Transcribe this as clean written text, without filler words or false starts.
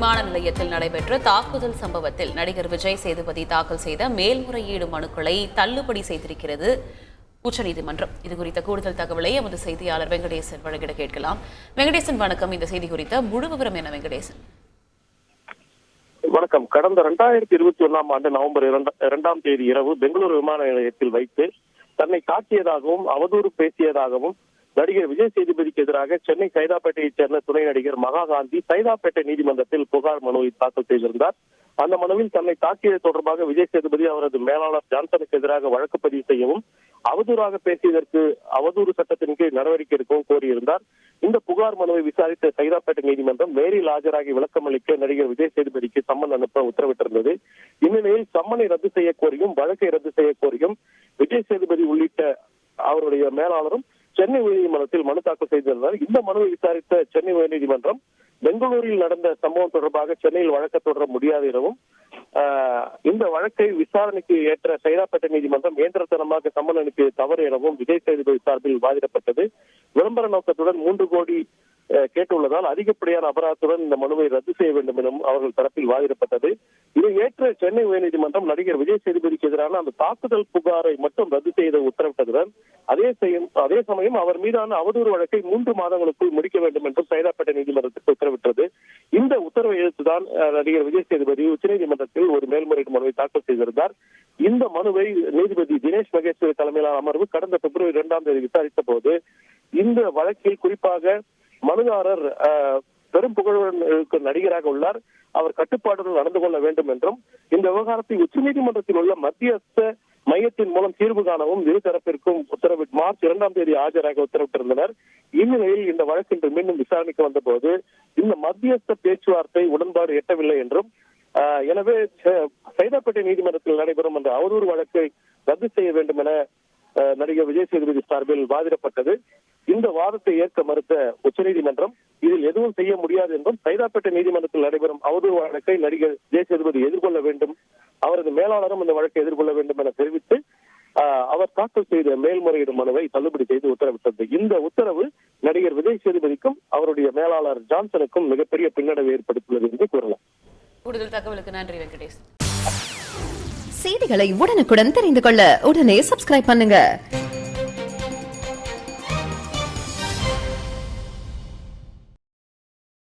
விமான நிலையத்தில் நடைபெற்ற தாக்குதல் சம்பவத்தில் நடிகர் விஜய் சேதுபதி தாக்கல் செய்த மேல்முறையீடு மனுக்களை தள்ளுபடி செய்திருக்கிறது உச்சநீதிமன்றம். இதுகுறித்த கூடுதல் தகவலை எமது செய்தியாளர் வெங்கடேசன் வழங்கிட கேட்கலாம். வெங்கடேசன் வணக்கம். இந்த செய்தி குறித்த முழு விவரம் என்ன வெங்கடேசன்? வணக்கம். கடந்த 2021 ஆண்டு நவம்பர் 2ஆம் தேதி இரவு பெங்களூரு விமான நிலையத்தில் வைத்து தன்னை தாக்கியதாகவும் அவதூறு பேசியதாகவும் நடிகர் விஜய் சேதுபதிக்கு எதிராக சென்னை சைதாப்பேட்டையைச் சேர்ந்த துணை நடிகர் மகாகாந்தி சைதாப்பேட்டை நீதிமன்றத்தில் புகார் மனுவை தாக்கல் செய்திருந்தார். அந்த மனுவில் தன்னை தாக்கியது தொடர்பாக விஜய் சேதுபதி அவரது மேலாளர் ஜான்சனுக்கு எதிராக வழக்கு பதிவு செய்யவும் அவதூறாக பேசியதற்கு அவதூறு சட்டத்தின் கீழ் நடவடிக்கை எடுக்கவும் கோரியிருந்தார். இந்த புகார் மனுவை விசாரித்த சைதாப்பேட்டை நீதிமன்றம் நேரில் ஆஜராகி விளக்கம் அளிக்க நடிகர் விஜய் சேதுபதிக்கு சம்மன் அனுப்ப உத்தரவிட்டிருந்தது. இந்நிலையில் சம்மனை ரத்து செய்ய கோரியும் வழக்கை ரத்து செய்ய கோரியும் விஜய் சேதுபதி உள்ளிட்ட அவருடைய மேலாளரும் சென்னை உயர்நீதிமன்றத்தில் மனு தாக்கல் செய்திருந்தார். இந்த மனுவை விசாரித்த சென்னை உயர்நீதிமன்றம் பெங்களூரில் நடந்த சம்பவம் தொடர்பாக சென்னையில் வழக்கு தொடர முடியாது எனவும் இந்த வழக்கை விசாரணைக்கு ஏற்ற சைதாப்பேட்டை நீதிமன்றம் இயந்திரத்தனமாக சம்மன் அனுப்பியது தவறு எனவும் விஜய் சேதுபதி சார்பில் வாதிடப்பட்டது. விளம்பர நோக்கத்துடன் 3 கோடி கேட்டுள்ளதால் அதிகப்படியான அபராதத்துடன் இந்த மனுவை ரத்து செய்ய வேண்டும் எனவும் அவர்கள் தரப்பில் வாதிடப்பட்டது. இதை ஏற்ற சென்னை உயர்நீதிமன்றம் நடிகர் விஜய் சேதுபதிக்கு எதிரான அந்த தாக்குதல் புகாரை மட்டும் ரத்து செய்து உத்தரவிட்டதுடன் அதே சமயம் அவர் மீதான அவதூறு வழக்கை 3 மாதங்களுக்குள் முடிக்க வேண்டும் என்றும் சைதாப்பேட்டை நீதிமன்றத்துக்கு உத்தரவிட்டது. இந்த உத்தரவை எதிர்த்துதான் நடிகர் விஜய் சேதுபதி உச்சநீதிமன்றத்தில் ஒரு மேல்முறையீடு மனுவை தாக்கல் செய்திருந்தார். இந்த மனுவை நீதிபதி தினேஷ் மகேஸ்வரி தலைமையிலான அமர்வு கடந்த பிப்ரவரி 2ஆம் தேதி விசாரித்த போது இந்த வழக்கில் குறிப்பாக மனுதாரர் பெரும் புகழுடன் நடிகராக உள்ளார், அவர் கட்டுப்பாட்டுடன் நடந்து கொள்ள வேண்டும் என்றும் இந்த விவகாரத்தை உச்சநீதிமன்றத்தில் உள்ள மத்தியஸ்த மையத்தின் மூலம் தீர்வு காணவும் இரு தரப்பிற்கும் மார்ச் 2ஆம் தேதி ஆஜராக உத்தரவிட்டிருந்தனர். இந்நிலையில் இந்த வழக்கு இன்று மீண்டும் விசாரணைக்கு வந்தபோது இந்த மத்தியஸ்த பேச்சுவார்த்தை உடன்பாடு எட்டவில்லை என்றும் எனவே சைதாப்பேட்டை நீதிமன்றத்தில் நடைபெறும் அந்த அவதூறு வழக்கை ரத்து செய்ய வேண்டும் என நடிகர் விஜய் சேதுபதி சார்பில் வாதிடப்பட்டது. இந்த வாதத்தை ஏற்க மறுத்த உச்சநீதிமன்றம் இதில் எதுவும் செய்ய முடியாது என்றும் சைதாப்பேட்டை நீதிமன்றத்தில் நடைபெறும் அவதூறு வழக்கை நடிகர் விஜய் சேதுபதி எதிர்கொள்ள வேண்டும், அவரது மேலாளரும் இந்த வழக்கை எதிர்கொள்ள வேண்டும் என தெரிவித்து அவர் தாக்கல் செய்த மேல்முறையீடு மனுவை தள்ளுபடி செய்து உத்தரவிட்டது. இந்த உத்தரவு நடிகர் விஜய் சேதுபதிக்கும் அவருடைய மேலாளர் ஜான்சனுக்கும் மிகப்பெரிய பின்னடைவை ஏற்படுத்தியுள்ளது என்று கூறலாம். கூடுதல் தகவலுக்கு நன்றி வெங்கடேஷ். செய்திகளை உடனுக்குடன் தெரிந்து கொள்ள உடனே சப்ஸ்கிரைப் பண்ணுங்க.